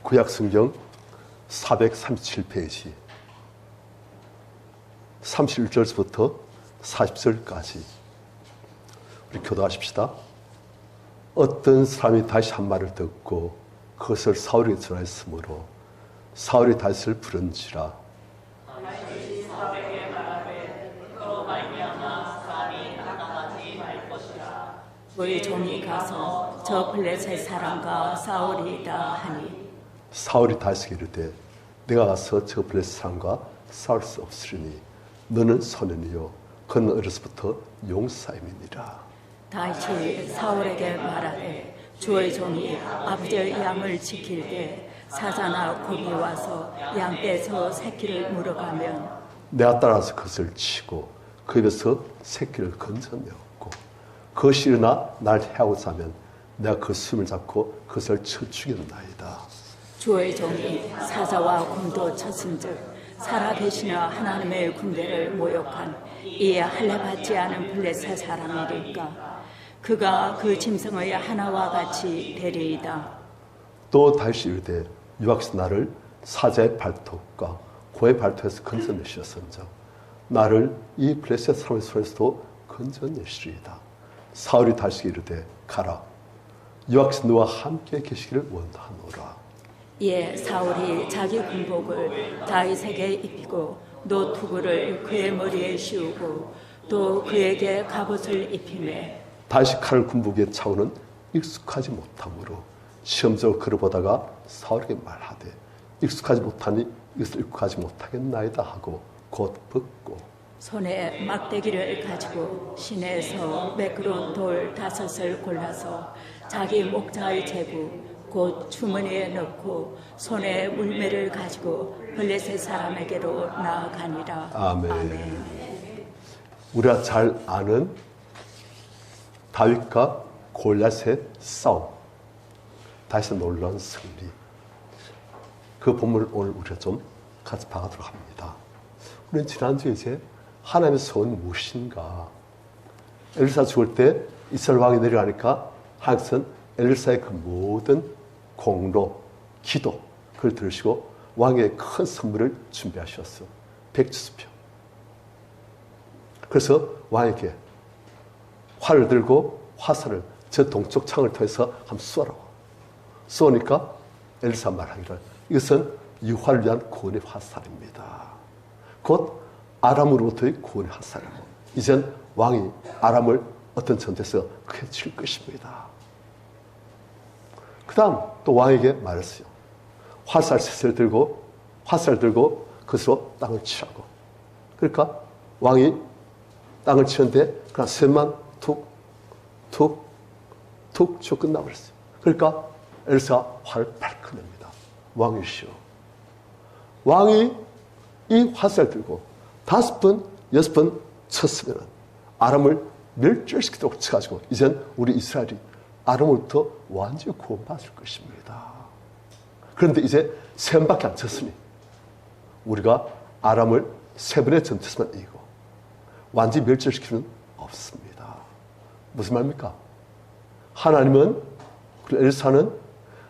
구약성경 437페이지 31절부터 40절까지 우리 교도하십시다. 어떤 사람이 다시 한 말을 듣고 그것을 사울에게 전하였으므로 사울이 다윗을 부른지라. 그의 종이 가서 저 블레셋 사람과 싸우리이다 하니 사울이 다윗에게 이르되 내가 가서 저 블레셋 사람과 싸울 수 없으리니 너는 소년이요 그는 어려서부터 용사임이니라. 다윗이 사울에게 말하되 주의 종이 아버지의 양을 지킬 때 사자나 곰이 와서 양떼에서 새끼를 물어가면 내가 따라서 그것을 치고 그 입에서 새끼를 건져내었고 그것이 일어나 날 해하고자 하면 내가 그 숨을 잡고 그것을 쳐 죽였나이다. 주의 종이 사자와 곰도 쳤은즉 살아계시는 하나님의 군대를 모욕한 이에 할례받지 않은 블레셋 사람이니까 그가 그 짐승의 하나와 같이 되리이다. 또 다시 이르되 유학시 나를 사자의 발톱과 고의 발톱에서 건져내시었은즉 나를 이 블레셋 사람의 손에서도 건져내시리이다. 사울이 다시 이르되 가라 유학시 너와 함께 계시기를 원하노라. 이에 사울이 자기 군복을 다윗에게 입히고 노투구를 그의 머리에 씌우고 또 그에게 갑옷을 입히매 다시 칼을 군복에 차오는 익숙하지 못함으로 시험적으로 그를 보다가 사울에게 말하되 익숙하지 못하니 이것을 익숙하지 못하겠나이다 하고 곧 벗고 손에 막대기를 가지고 시내에서 매끄러운 돌 5을 골라서 자기 목자의 제구 곧 주머니에 넣고 손에 물매를 가지고 블레셋 사람에게로 나아가니라. 아멘. 아멘. 우리가 잘 아는 다윗과 골리앗의 싸움, 다윗의 놀라운 승리. 그 본문을 오늘 우리가 좀 같이 봐가도록 합니다. 우리는 지난주에 이제 하나님의 소원이 무엇인가? 엘리사 죽을 때 이스라엘 왕이 내려가니까 하나님께서는 엘리사의 그 모든 공로, 기도 그걸 들으시고 왕에게 큰 선물을 준비하셨어. 백주수표. 그래서 왕에게 활을 들고 화살을 저 동쪽 창을 통해서 한번 쏘라고. 쏘니까 엘리사 말하기를 이것은 유화를 위한 구원의 화살입니다. 곧 아람으로부터의 구원의 화살이고 이젠 왕이 아람을 어떤 전투에서 크게 칠 것입니다. 그 다음 또 왕에게 말했어요. 화살 들고 그것으로 땅을 치라고. 그러니까 왕이 땅을 치는데 그냥 셋만 툭 치고 끝나버렸어요. 그러니까 엘리사가 활을 발끈 냅니다. 왕이시여. 왕이 이 화살 들고 5번, 6번 쳤으면 아람을 멸절시키도록 쳐가지고 이젠 우리 이스라엘이 아람으로부터 완전히 구원받을 것입니다. 그런데 이제 3번밖에 안 쳤으니 우리가 아람을 3번의 전투에서만 이기고 완전히 멸절시키는 없습니다. 무슨 말입니까? 하나님은, 그리고 엘리사는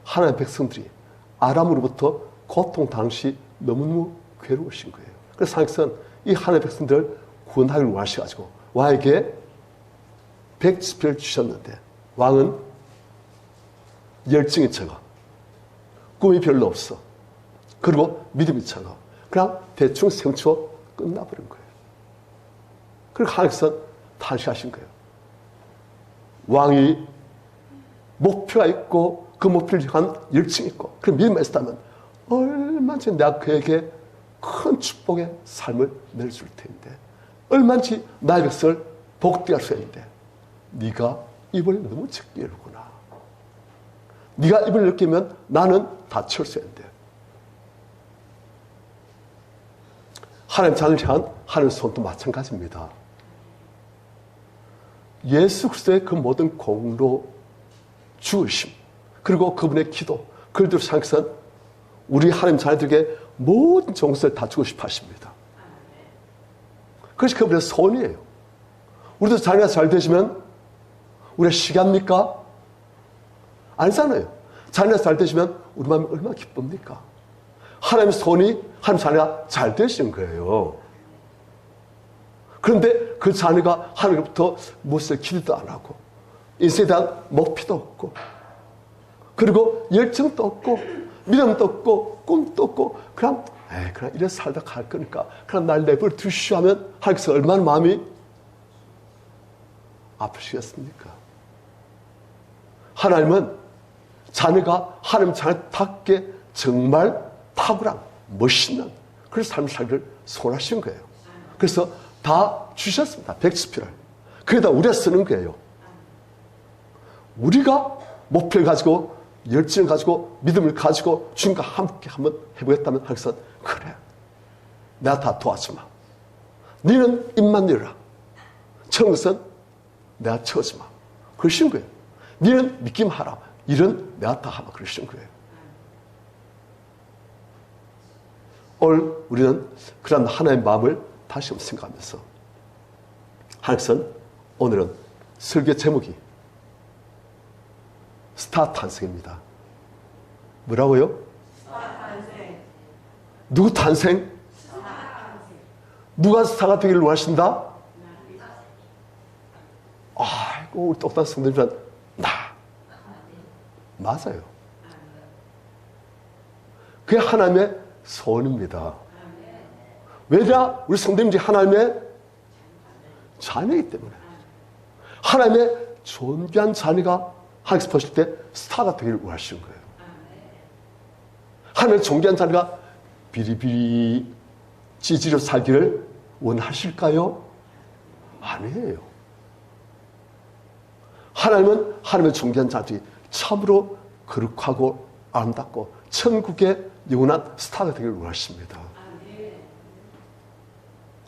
하나님의 백성들이 아람으로부터 고통 당시 너무너무 괴로우신 거예요. 그래서 하나님께서는 이 하나님의 백성들을 구원하기를 원하셔가지고 왕에게 백지표를 주셨는데 왕은 열정이 적어. 꿈이 별로 없어. 그리고 믿음이 적어. 그냥 대충 생치고 끝나버린 거예요. 그리고 하나님께서는 탄식하신 거예요. 왕이 목표가 있고 그 목표를 향한 열정이 있고 그 믿음이 있다면 얼마든지 내가 그에게 큰 축복의 삶을 내줄 텐데 얼마든지 나의 백성을 복되게 할 수 있는데 네가 입을 너무 적게 열구나. 네가 입을 넓게면 나는 다 철수해야 돼. 하나님 자녀를 향한 하나님의 손도 마찬가지입니다. 예수 그리스도의 그 모든 공로, 죽으심, 그리고 그분의 기도, 그를 들어 하나님께서는 우리 하나님 자녀들에게 모든 정성을 다 주고 싶어 하십니다. 그것이 그분의 소원이에요. 우리도 자녀가 잘 되시면 우리가 시기합니까? 아니잖아요. 자녀가 잘 되시면 우리 마음이 얼마나 기쁩니까? 하나님의 손이 하나님 자녀가 잘 되시는 거예요. 그런데 그 자녀가 하나님부터 무엇을 기대도 안 하고 인생에 대한 목표도 없고 그리고 열정도 없고 믿음도 없고 꿈도 없고 그냥 이래 살다 갈 거니까 그냥 날 내버려 두시오 하면 하나님께서 얼마나 마음이 아프시겠습니까? 하나님은 자녀가 하나님 자녀답게 정말 탁월한 멋있는 그런 삶을 살기를 소원하신 거예요. 그래서 다 주셨습니다. 백지필을. 그게다 우리가 쓰는 거예요. 우리가 목표를 가지고 열정을 가지고 믿음을 가지고 주님과 함께 한번 해보겠다면 하나님께서 그래 내가 다 도와주마. 너는 입만 열어라. 처음 것은 내가 채워주마. 그러신 거예요. 너는 믿기만 하라. 일은 내가 다 하마. 그러신 거예요. 오늘 우리는 그런 하나님의 마음을 다시 한번 생각하면서 하나님께서 오늘은 설교 제목이 스타 탄생입니다. 뭐라고요? 스타 탄생. 누구 탄생? 스타 탄생. 누가 스타가 되기를 원하신다? 아이고 우리 똑똑한 성도님들 나 맞아요. 그게 하나님의 소원입니다. 왜냐? 우리 성도님들이 하나님의 자녀이기 때문에 하나님의 존귀한 자녀가 하나님께서 보실 때 스타가 되기를 원하시는 거예요. 하나님의 존귀한 자녀가 비리비리 찌질로 살기를 원하실까요? 아니에요. 하나님은 하나님의 존귀한 자들이 참으로 거룩하고 아름답고 천국의 영원한 스타가 되기를 원하십니다.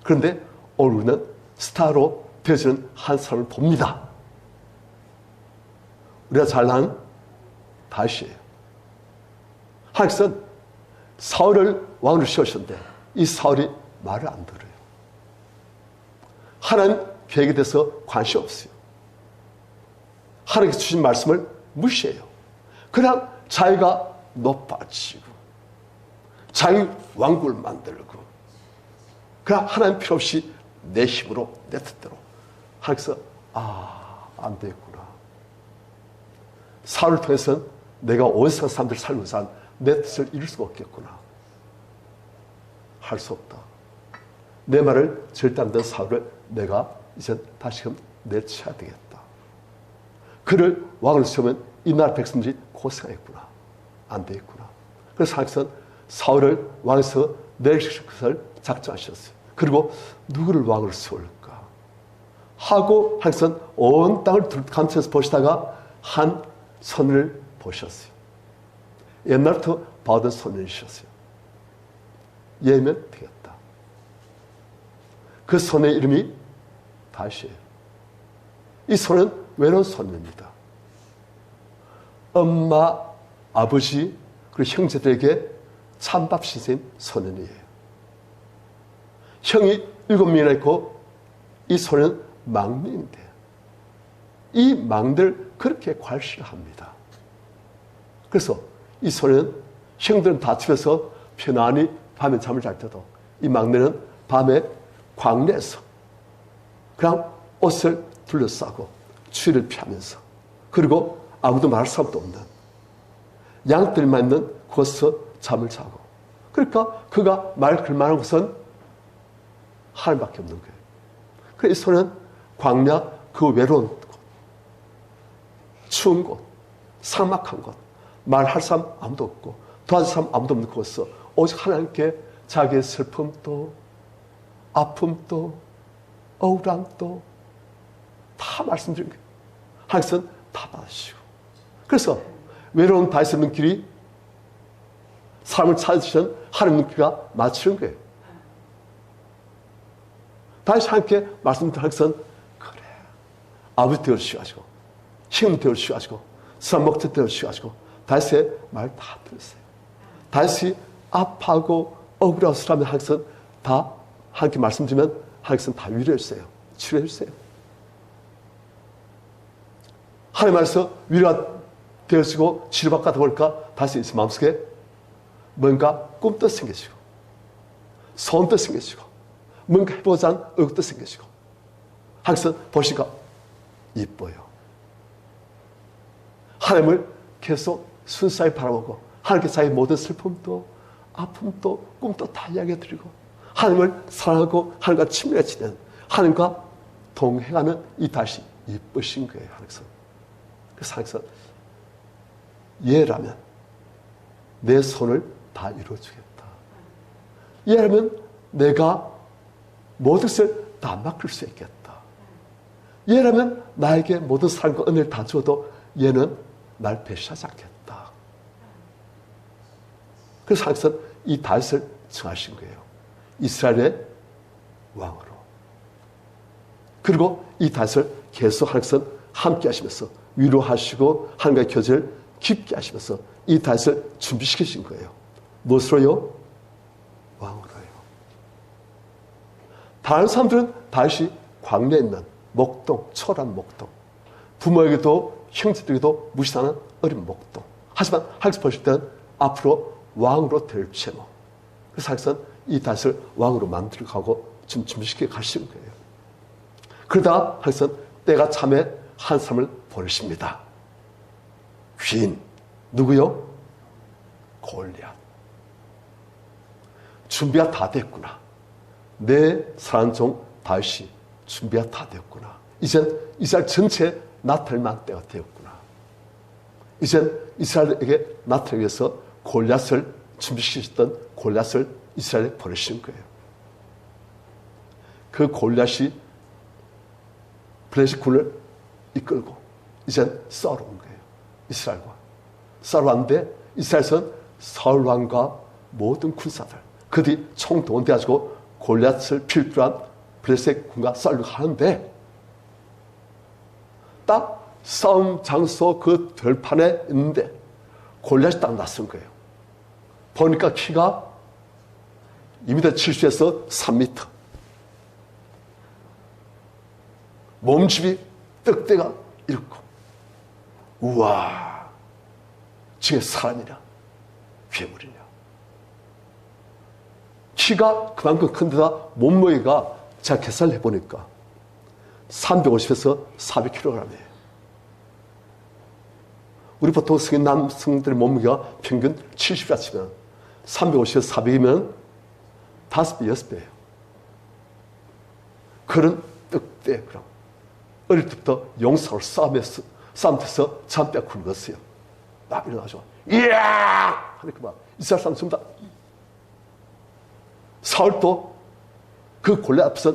그런데 오늘 우리는 스타로 되어지는 한 사람을 봅니다. 우리가 잘난 다윗이에요. 하나님께서는 사울을 왕으로 세우셨는데 이 사울이 말을 안 들어요. 하나님 계획에 대해서 관심 없어요. 하나님께서 주신 말씀을 무시해요. 그냥 자기가 높아지고 자기 왕국을 만들고 그냥 하나님 필요 없이 내 힘으로 내 뜻대로 하나님께서 안 되겠구나. 사울을 통해서는 내가 온 세상 사람들을 살면서 한 내 뜻을 이룰 수가 없겠구나. 할 수 없다. 내 말을 절대 안 듣는 사울을 내가 이제 다시금 내쳐야 되겠다. 그를 왕으로 세우면 이 나라 백성들이 고생하겠구나. 안 되겠구나. 그래서 하나님께서는 사울을 왕에서 내리실 것을 작정하셨어요. 그리고 누구를 왕으로 세울까 하고 하나님께서는 온 땅을 감춰서 보시다가 한 선을 보셨어요. 옛날부터 봐오던 소년이셨어요. 얘면 되겠다. 그 소년의 이름이 다윗이에요. 이 소년은 외로운 소년입니다. 엄마, 아버지, 그리고 형제들에게 찬밥 신세인 소년이에요. 형이 7명이나 있고 이 소년은 막내인데 이 막내를 그렇게 괄시합니다. 그래서 이 소년은 형들은 다 집에서 편안히 밤에 잠을 잘 때도 이 막내는 밤에 광내에서 그냥 옷을 둘러싸고 추위를 피하면서 그리고 아무도 말할 사람도 없는 양들만 있는 곳에서 잠을 자고 그러니까 그가 말 걸만한 곳은 하늘밖에 없는 거예요. 그래서 이 소년은 광야 그 외로운 곳, 추운 곳, 삭막한 곳, 말할 사람 아무도 없고 도와줄 사람 아무도 없는 곳에서 오직 하나님께 자기의 슬픔도 아픔도 억울함도 다 말씀드린 거예요. 하나님께서는 다 받으시고 그래서 외로운 다윗의 눈길이 사람을 찾으시는 하나님 눈길과 맞추는 거예요. 다윗이 하나님께 말씀드린 하나님께서는 그래 아버지 되어주셔가지고 형 되어주셔가지고 사람 목자 되어주셔가지고 다윗의 말 다 들었어요. 다윗이 아파하고 억울하고 쓰라면 하나님께서는 다 하나님께 말씀드리면 하나님께서는 다 위로해주세요. 치료해주세요. 하나님 말해서 위로가 되어지고 치료받다 보니까 다시 제 마음속에 뭔가 꿈도 생겨지고 소원도 생겨지고 뭔가 해보자 하는 의욕도 생겨지고 항상 보시니까 이뻐요. 하나님을 계속 순수하게 바라보고 하나님께 자기 모든 슬픔도 아픔도 꿈도 다 이야기해 드리고 하나님을 사랑하고 하나님과 친밀해 지내는 하나님과 동행하는 이 다시 이쁘신 거예요. 하나님께서. 그래서 하나님께서 얘라면 내 손을 다 이루어주겠다. 얘라면 내가 모든 것을 다 맡길 수 있겠다. 얘라면 나에게 모든 사랑과 은혜를 다 줘도 얘는 날 배신하지 않겠다. 그래서 하나님께서 이 다윗을 정하신 거예요. 이스라엘의 왕으로. 그리고 이 다윗을 계속 하나님께서 함께 하시면서 위로하시고 하나님과의 교제를 깊게 하시면서 이 다윗을 준비시키신 거예요. 무엇으로요? 왕으로요. 다른 사람들은 다윗이 광야에 있는 목동, 초라한 목동, 부모에게도 형제들에게도 무시하는 어린 목동. 하지만 하나님께서 보실 때는 앞으로 왕으로 될 제목. 그래서 하나님께서 이 다윗을 왕으로 만들어가고 좀 준비시켜 가시는 거예요. 그러다가 하나님께서 때가 참에 한 사람을 보내십니다. 귀인. 누구요? 골리앗. 준비가 다 됐구나. 내 사랑하는 종 다윗이 준비가 다 됐구나. 이젠 이스라엘 전체에 나타날 만한 때가 되었구나. 이젠 이스라엘에게 나타나기 위해서 골리앗을 준비시키셨던 골리앗을 이스라엘에 보내신 거예요. 그 골리앗이 블레셋 군을 이끌고 이젠 싸우러 온 거예요. 이스라엘과. 싸우러 왔는데 이스라엘에서는 사울 왕과 모든 군사들 그들이 총동원돼가지고 골리앗을 필두로 한 블레셋 군과 싸우려고 하는데 딱 싸움 장소 그 들판에 있는데 골리앗이 딱 낯선 거예요. 보니까 키가 2m 70에서 3m. 몸집이 떡대가 이렇고. 우와. 저게 사람이냐? 괴물이냐? 키가 그만큼 큰데다 몸무게가 제가 계산을 해보니까 350에서 400kg이에요. 우리 보통 성인 남성들의 몸무게가 평균 70이라 치면 350에서 400이면 5배, 6배예요. 그런 떡대, 그럼. 어릴 때부터 용사로 싸움에서 잠빼 굵었어요. 막 일어나죠. 이야! 하니까 막, 이스라엘 사람 전부 다. 사울도 그 골리앗 앞에서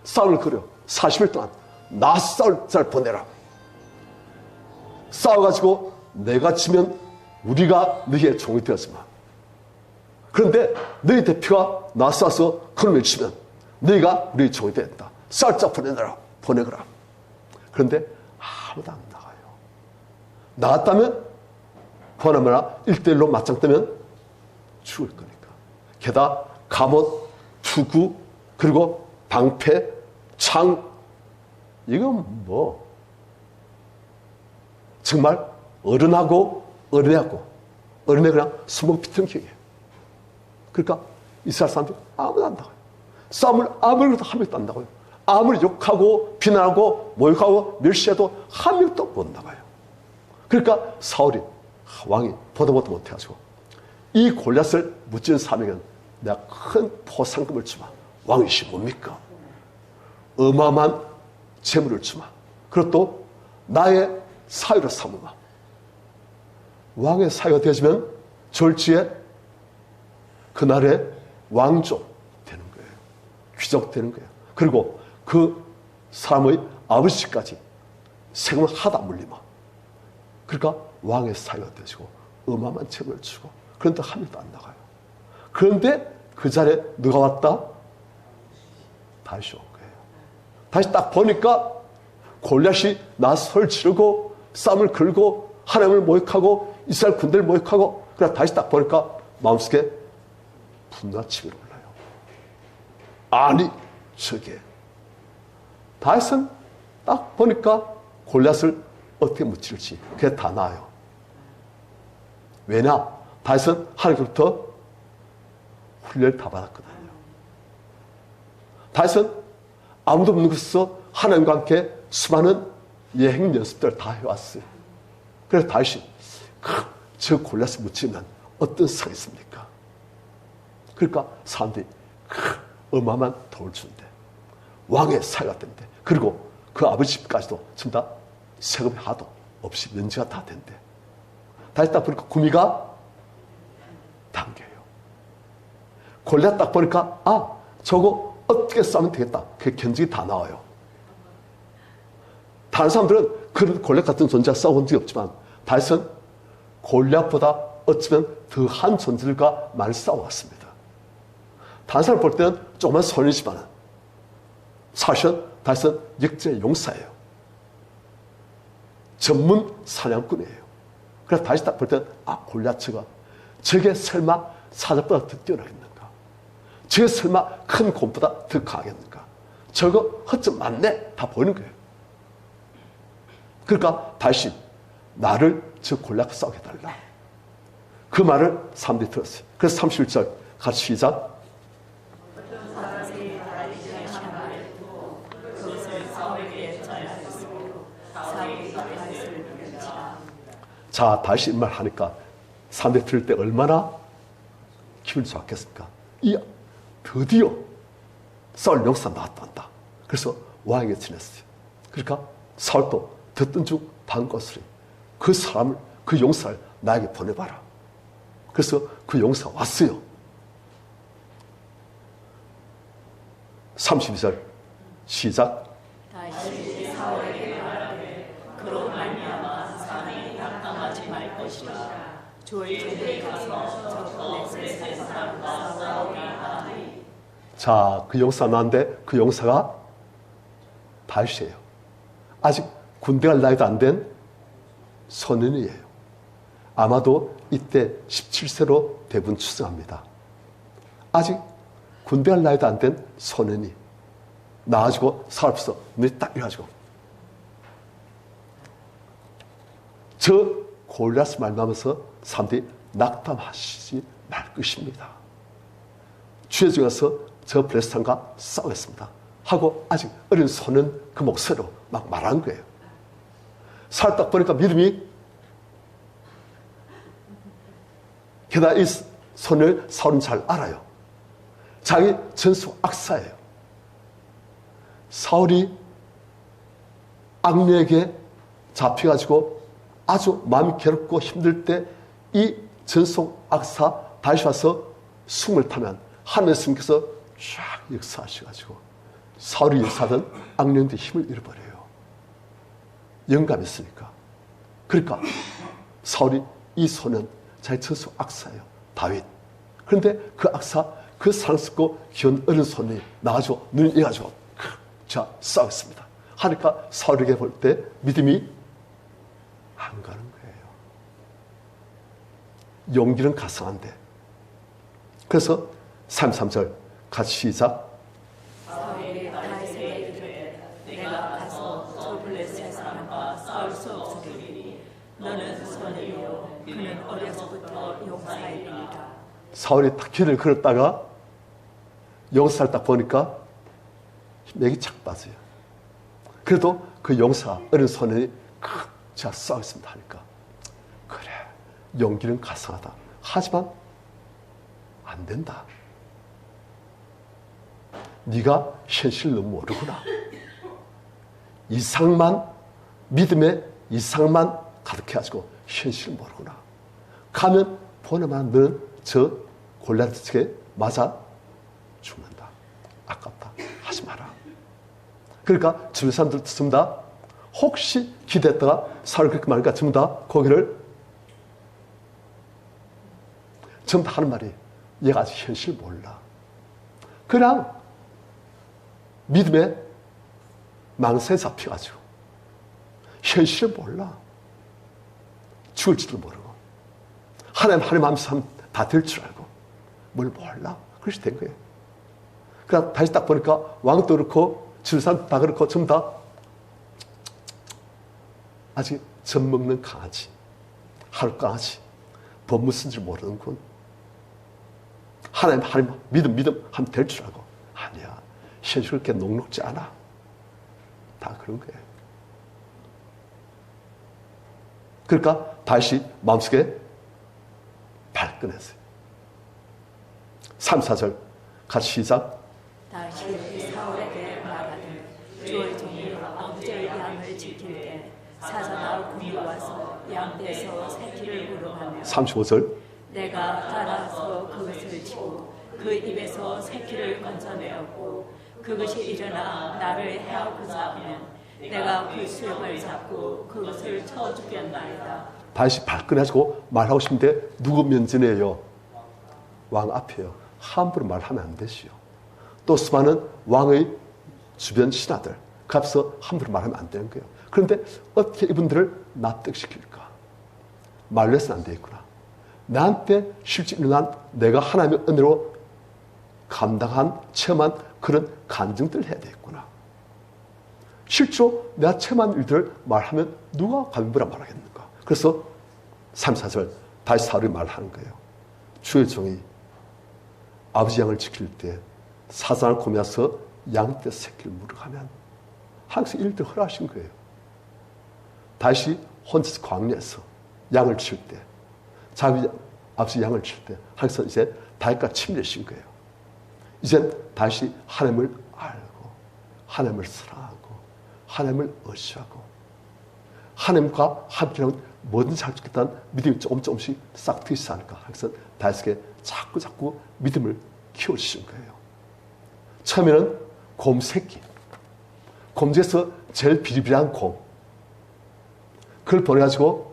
싸움을 걸어요. 40일 동안 나 싸울 잘 보내라. 싸워가지고 내가 지면 우리가 너희의 종이 되었지만 그런데 너희 대표가 나 싸서 그놈을 치면 너희가 우리의 종이 되었다. 싸울 자 보내거라. 그런데 아무도 안 나가요. 나갔다면 보나마나 1대1로 맞짱뜨면 죽을 거니까. 게다가 갑옷, 투구, 그리고 방패, 창, 이건 뭐 정말 어른하고 어린애하고 어린애 그냥 수목피통격이에요. 그러니까 이스라엘 사람들이 아무도 안 나가요. 싸움을 아무리 한 명도 안 나가요. 아무리 욕하고 비난하고 모욕하고 멸시해도 한 명도 못 나가요. 그러니까 사울이 왕이 보다 못해가지고 이 골리앗을 무찌른 사명은 내가 큰 포상금을 주마. 왕이시 뭡니까? 어마어마한 재물을 주마. 그리고 또 나의 사유로 삼으마. 왕의 사유가 되어지면 졸지에 그날의 왕족 되는 거예요. 귀족 되는 거예요. 그리고 그 사람의 아버지까지 세금을 하다 물리마. 그러니까 왕의 사유가 되어지고 어마어마한 재물을 주고 그런데 한 명도 안 나가요. 그런데 그 자리에 누가 왔다? 다시 온 거예요. 다시 딱 보니까 골리앗이 나설 지르고 싸움을 걸고 하나님을 모욕하고 이스라엘 군대를 모욕하고 그래 다시 딱 보니까 마음속에 분노가 치밀어 올라요. 아니 저게 다윗은 딱 보니까 골리앗을 어떻게 무찌를지 그게 다 나와요. 왜냐? 다윗은 하나님께로부터 훈련을 다 받았거든요. 다윗은 아무도 없는 곳에서 하나님과 함께 수많은 예행 연습들을 다 해왔어요. 그래서 다윗이 저 골리앗을 무찌르면 어떤 성이 있습니까? 그러니까 사람들이 어마어마한 도움을 주는데 왕의 사회가 된대. 그리고 그 아버지 집까지도 전부 다 세금이 하도 없이 면제가 다 된대. 다시 딱 보니까 구미가 당겨요. 골리앗 딱 보니까 저거 어떻게 싸우면 되겠다. 그 견적이 다 나와요. 다른 사람들은 그런 골리앗 같은 존재와 싸워본 적이 없지만 다윗은 골리앗보다 어쩌면 더한 존재들과 많이 싸워왔습니다. 다른 사람 볼 때는 조그만 소년이지만 사실은 다윗은 역대 용사예요. 전문 사냥꾼이에요. 그래서 다윗 딱 볼 때는 골리앗 저게 설마 사자보다 더 뛰어나겠는가? 저게 설마 큰 곰보다 더 강하겠는가? 저거 허점 맞네? 다 보이는 거예요. 그러니까 다윗이 나를 저 골리앗과 싸우게 해달라. 그 말을 사람들이 들었어요. 그래서 31절 같이 시작. 자, 다윗이 이 말 하니까 사람들이 들을 때 얼마나 기분이 좋았겠습니까? 드디어 싸울 용사가 나왔단다. 그래서 왕에게 지냈어요. 그러니까 사울도 듣던 중 반가운 소리. 그 사람을, 그 용사를 나에게 보내봐라. 그래서 그 용사가 왔어요. 32절 시작. 다시 사울에게 말하되 그로 말미암아 사람이 낙담하지 말 것이라. 주의 전에 가서 저 블레셋의 사람과 싸우리라 하니. 자, 그 용사 나왔는데 그 용사가 다윗이에요. 아직 군대 갈 나이도 안 된 소년이에요. 아마도 이때 17세로 대부분 추정합니다. 아직 군대 갈 나이도 안 된 소년이 나와가지고 사울 앞에서 눈이 딱 이래가지고 저 골리앗을 만나면서 사람들이 낙담하시지 말 것입니다. 주의 중에서 저 블레셋과 싸우겠습니다 하고 아직 어린 소년 그 목소리로 막 말한 거예요. 사울 딱 보니까 믿음이, 게다가 이 소년을 사울은 잘 알아요. 자기 전속 악사예요. 사울이 악녀에게 잡혀가지고 아주 마음이 괴롭고 힘들 때 이 전속 악사 다시 와서 숨을 타면 하늘 스님께서 쫙 역사하셔가지고 사울이 역사하던 악령들의 힘을 잃어버려요. 영감이 있으니까. 그러니까 사울이 이 소년 자기 전속 악사예요. 다윗. 그런데 그 악사, 그 사랑스럽고 귀여운 어린 소년이 나가지고 눈을 이어가지고 자 싸우겠습니다 하니까 사울에게 볼 때 믿음이 안 가는 거예요. 용기는 가상한데. 그래서 33절 같이 시작. 사울이 다윗에게 이르되 내가 가서 저 블레셋 사람과 싸울 수 없으리니 너는 소년이요 그는 어려서부터 용사이니라. 사울이 딱 길을 걸었다가 용사를 딱 보니까 맥이 착 빠져요. 그래도 그 용사 어린 소년이 자 싸우겠습니다 하니까 그래 용기는 가상하다. 하지만 안 된다. 네가 현실을 너무 모르구나. 이상만 믿음의 이상만 가득해가지고 현실을 모르구나. 가면 보내만 너는 저 골리앗에게 맞아 죽는다. 아깝다. 하지 마라. 그러니까 주변 사람들 전부 다 혹시 기대했다가 사울 그렇게 말하니까 전부 다 거기를 전부 다 하는 말이 얘가 아직 현실 몰라. 그냥 믿음의 망사에 잡혀가지고 현실을 몰라. 죽을지도 모르고 하나님 하면서 다 될 줄 알고 뭘 몰라. 그렇게 된 거예요. 그러니까 다시 딱 보니까 왕도 그렇고 주변 사람 다 그렇고 전부 다 아직 젖 먹는 강아지, 하루 강아지, 법 무슨 줄 모르는군. 하나님 믿음 하면 될 줄 알고. 아니야. 현실 그렇게 녹록지 않아. 다 그런 거예요. 그러니까 다시 마음속에 발끈했어요. 3, 4절 같이 시작. 다시 사울에게 말하되 주의 종이 아버지의 양을 지킬 때 사자나 곰이 와서 양떼에서 새끼를 물어가며 35절 내가 따라서 그것을 치고 그 입에서 새끼를 건져내었고 그것이 일어나 나를 해하고자 하면 내가 그 수염을 잡고 그것을 쳐 죽였나이다. 다시 발끈하시고 말하고 싶은데 누구 면전에요? 왕 앞에요. 함부로 말하면 안 되시오. 또 수많은 왕의 주변 신하들 그 앞에서 함부로 말하면 안 되는 거예요. 그런데 어떻게 이분들을 납득시킬까? 말로 해서는 안 되겠구나. 나한테 실제 일어난 내가 하나님의 은혜로 감당한 체험한 그런 간증들을 해야 되겠구나. 실제로 내가 체험한 일들을 말하면 누가 감부라 말하겠는가? 그래서 3, 4절 다시 사울이 말하는 거예요. 주의 종이 아버지 양을 지킬 때 사자를 고면서 양떼 새끼를 물어가면 항상 일들 허락하신 거예요. 다시 혼자서 광야에서 양을 칠 때 자기 아버지 양을 칠 때 항상 이제 다윗과 친밀해진 거예요. 이젠 다시 하나님을 알고 하나님을 사랑하고 하나님을 의지하고 하나님과 함께하면 뭐든지 할 수 있겠다는 믿음이 조금씩 싹 트이지 않을까. 항상 다윗에게 자꾸 믿음을 키워주신 거예요. 처음에는 곰 새끼, 곰 중에서 제일 비리비리한 곰, 그걸 보내가지고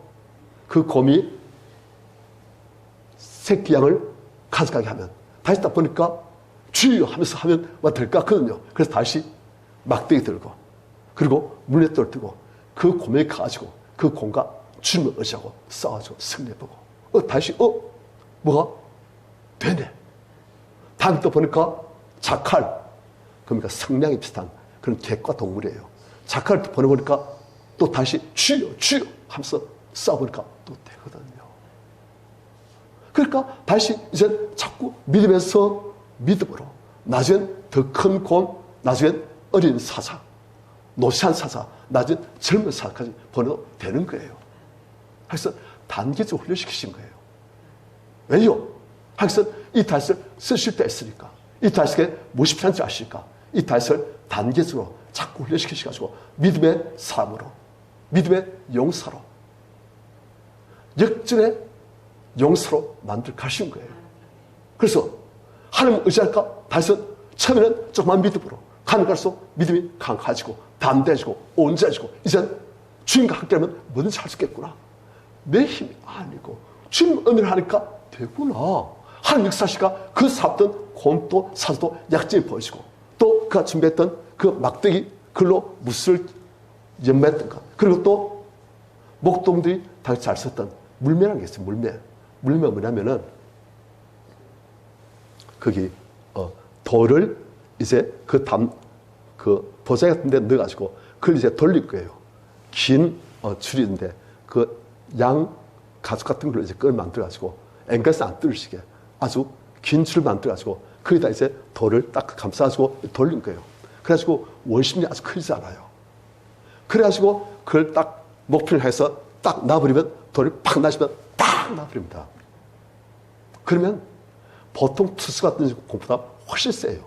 그 곰이 새끼 양을 가져가게 하면 다시 딱 보니까 주여 하면서 하면 될 것 같거든요. 그래서 다시 막대기 들고 그리고 물맷돌 들고 그 곰에 가가지고 그 곰과 주님을 의지하고 싸워가지고 승리해보고 다시 뭐가 되네. 다음 또 보니까 자칼, 그러니까 성량이 비슷한 그런 객과 동물이에요. 자칼을 또 보내보니까 또 다시 주여 하면서 싸워보니까 또 되거든요. 그러니까 다시 이제 자꾸 믿으면서 믿음으로 나중엔 더 큰 곰, 나중엔 어린 사자, 노시한 사자, 나중엔 젊은 사자까지 보내도 되는 거예요. 그래서 단계적으로 훈련시키신 거예요. 왜요? 그래서 이 다윗을 쓰실 때 했으니까. 이 다윗에게 무엇이 필요한지 아시니까. 이 다윗을 단계적으로 자꾸 훈련시키셔가지고 믿음의 삶으로, 믿음의 용사로, 역전의 용사로 만들 가신 거예요. 그래서 하나님 의지할까? 다윗은 처음에는 조그만 믿음으로 가는 갈수록 믿음이 강해지고 담대해지고 온전해지고 이젠 주님과 함께하면 뭐든지 할 수 있겠구나. 내 힘이 아니고 주님 은혜를 하니까 되구나. 하나님 역사시가 그 사업던 곰도 사자도 약점이 보여지고 또 그가 준비했던 그 막대기 글로 무술 연마했던 것 그리고 또 목동들이 당시 잘 썼던 물매라는 게 있어요. 물매가 뭐냐면은 거기 돌을 이제 그 보자기 같은 데 넣어가지고 그걸 이제 돌릴 거예요. 긴 줄인데 그 양 가죽 같은 걸로 이제 그걸 만들어가지고 앵간에서 안 뚫으시게 아주 긴 줄을 만들어가지고 거기다 이제 돌을 딱 감싸가지고 돌린 거예요. 그래가지고 원심이 아주 크지 않아요. 그래가지고 그걸 딱 목표를 해서 딱 놔버리면 돌이 팍 나시면 딱 놔버립니다. 그러면 보통 투수 같은 공보다 훨씬 세요.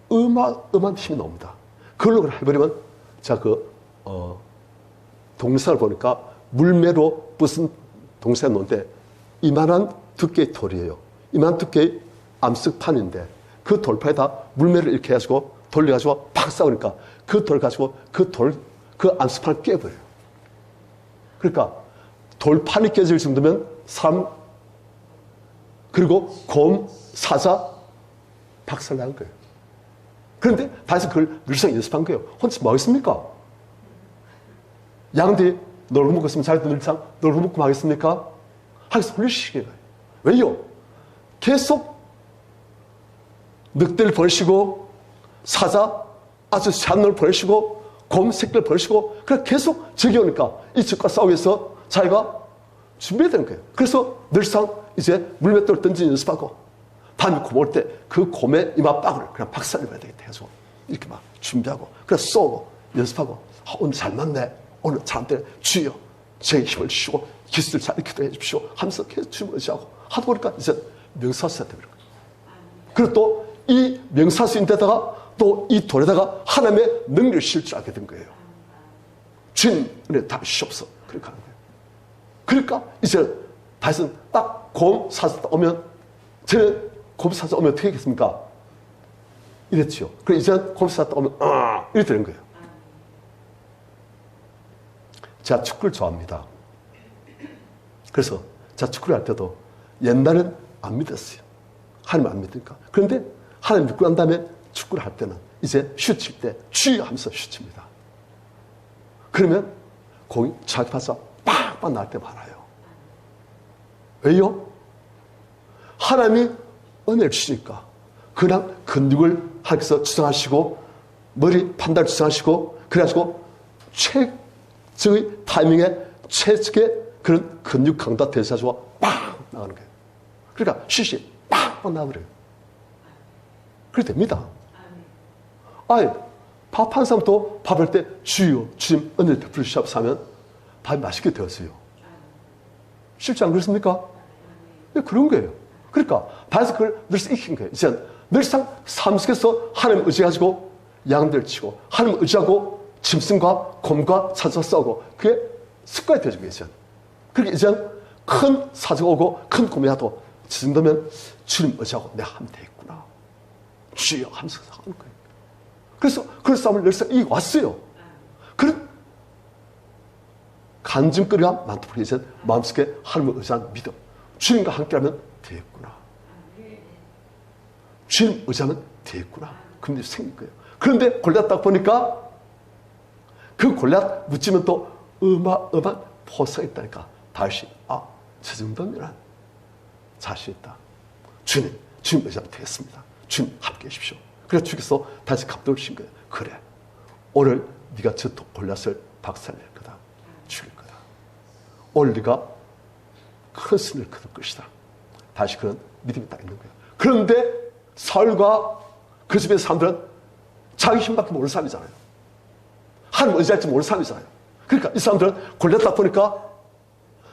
어마어마한 힘이 나옵니다. 그걸로 해버리면 자 동영상을 보니까 물매로 부순 동영상이 나오는데 이만한 두께의 돌이에요. 이만한 두께의 암석판인데 그 돌판에다 물매를 이렇게 해가지고 돌려가지고 팍 싸우니까 그 돌 가지고 그 암석판을 깨버려요. 그러니까 돌판이 깨질 정도면 사람 그리고 곰, 사자 박살난 거예요. 그런데 다시 그걸 늘상 연습한 거예요. 혼자 뭐 하겠습니까? 양들이 놀고 먹고 있으면 자기도 늘상 놀고 먹고 하겠습니까? 하겠어 훈련시키는 거예요. 왜요? 계속 늑대를 보내시고 사자 아주 잔노를 보내시고 곰 새끼를 버리시고 그래 계속 적이 오니까 이 적과 싸우기 위해서 자기가 준비해야 되는 거예요. 그래서 늘상 이제 물맷돌을 던지는 연습하고 밤에 곰 올 때 그 곰의 이마빵을 그냥 박살내야 되겠다 해서 이렇게 막 준비하고 그래 쏘고 연습하고 오늘 잘 맞네. 오늘 잘안 되네. 주여 제 힘을 주시고 기술을 잘 익히게 해주십시오 하면서 계속 춤을 지하고 하다 보니까 이제 명사수가 되는 거예요. 그리고 또 이 명사수인데다가 또 이 돌에다가 하나님의 능력을 실 줄 알게 된 거예요. 주님 은혜 다 주시옵소서. 그렇게 하는 거예요. 그러니까 이제 다시는 딱 곰 사슬 오면 저는 곰 사슬 오면 어떻게 하겠습니까? 이랬지요. 그래서 이제 곰 사슬 오면 이렇게 되는 거예요. 제가 축구를 좋아합니다. 그래서 제가 축구를 할 때도 옛날엔 안 믿었어요. 하나님 안 믿으니까. 그런데 하나님 믿고 난 다음에 축구를 할 때는 이제 슛 칠 때 주여 하면서 슛 칩니다. 그러면 공이 자기 파서 빵빵 날 때 많아요. 왜요? 하나님이 은혜를 주시니까 그냥 근육을 하나님께서 주장하시고 머리 판단을 주장하시고 그래가지고 최적의 타이밍에 최적의 그런 근육 강도 대사주가 빵 나가는 거예요. 그러니까 슛이 빵빵 나버려요. 그렇게 됩니다. 아예 밥 한 사람도 밥할 때 주여 주님 은혜를 베풀어 주시옵소서 하면 밥이 맛있게 되었어요. 실제 안 그렇습니까? 네, 그런 거예요. 그러니까 밥에서 그걸 늘상 익힌 거예요. 이제 늘상 삶 속에서 하나님 의지가지고 양들 치고 하나님 의지하고 짐승과 곰과 사자와 싸우고 그게 습관이 되어진 거예요. 이제. 그러니까 이제 큰 사자가 오고 큰 곰이 와도 저 정도면 주님 의지하고 내가 하면 되겠구나. 주여 하면서 하는 거예요. 그래서 그런 싸움을 늘상 이겨왔어요. 그런 간증거리가 많다 보니 이제 마음속에 하나님을 의지하는 믿음. 주님과 함께하면 되겠구나. 주님 의지하면 되겠구나. 그런 일이 생긴 거예요. 그런데 골리앗 딱 보니까 그 골리앗 묻지면 또 어마어마한 포상이 있다니까. 다시 저 정도면 자신 있다. 주님 의지하면 되겠습니다. 주님 함께 해주십시오. 그래서 주께서 다시 갑돌을 신 거예요. 그래 오늘 네가 저 골리앗을 박살낼 거다. 죽일 거다. 오늘 네가 큰 승리를 거둘 것이다. 다시 그런 믿음이 딱 있는 거예요. 그런데 사울과 그 집의 사람들은 자기 힘밖에 모르는 사람이잖아요. 하나님 의지할지 모르는 사람이잖아요. 그러니까 이 사람들은 골리앗 딱 보니까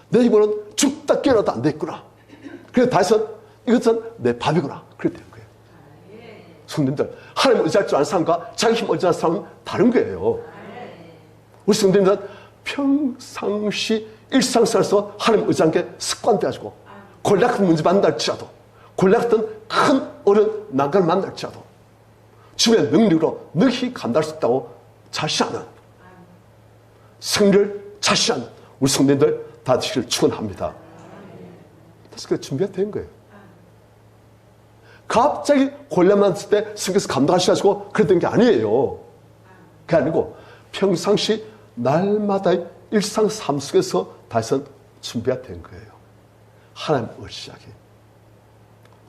내 힘으로는 죽다 깨어나도 안 되겠구나. 그래서 다시는 이것은 내 밥이구나. 그렇게 되는 거예요. 성도님들, 하나님 의지할 줄 아는 사람과 자기 힘 의지하는 사람은 다른 거예요. 우리 성도님들은 평상시 일상생활에서 하나님 의지하는 게 습관돼가지고 골리앗 같은 문제 만날지라도 골리앗 같은 큰 어려운 난관을 만날지라도 주의 능력으로 능히 감당할 수 있다고 자신하는 승리를 자신하는 우리 성도님들 다 되시기를 축원합니다. 그래서 그 준비가 된 거예요. 갑자기 골리앗 만났을 때 성경에서 감당하셔가지고 그랬던 게 아니에요. 그게 아니고 평상시 날마다의 일상 삶 속에서 다시 준비가 된 거예요. 하나님 의지하기,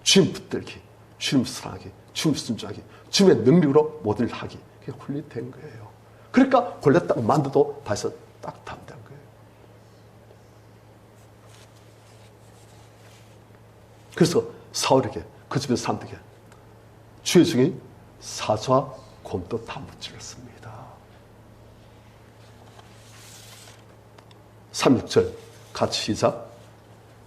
주님 붙들기, 주님 사랑하기, 주님 순종하기, 주님의 능력으로 모든 일을 하기. 그게 훈련된 거예요. 그러니까 골리앗 딱 만들도 다시 딱 담대한 거예요. 그래서 사울에게 그 집의 사람들에게 주의 종이 사자와 곰도 다 무찔렀습니다. 36절 같이 시작.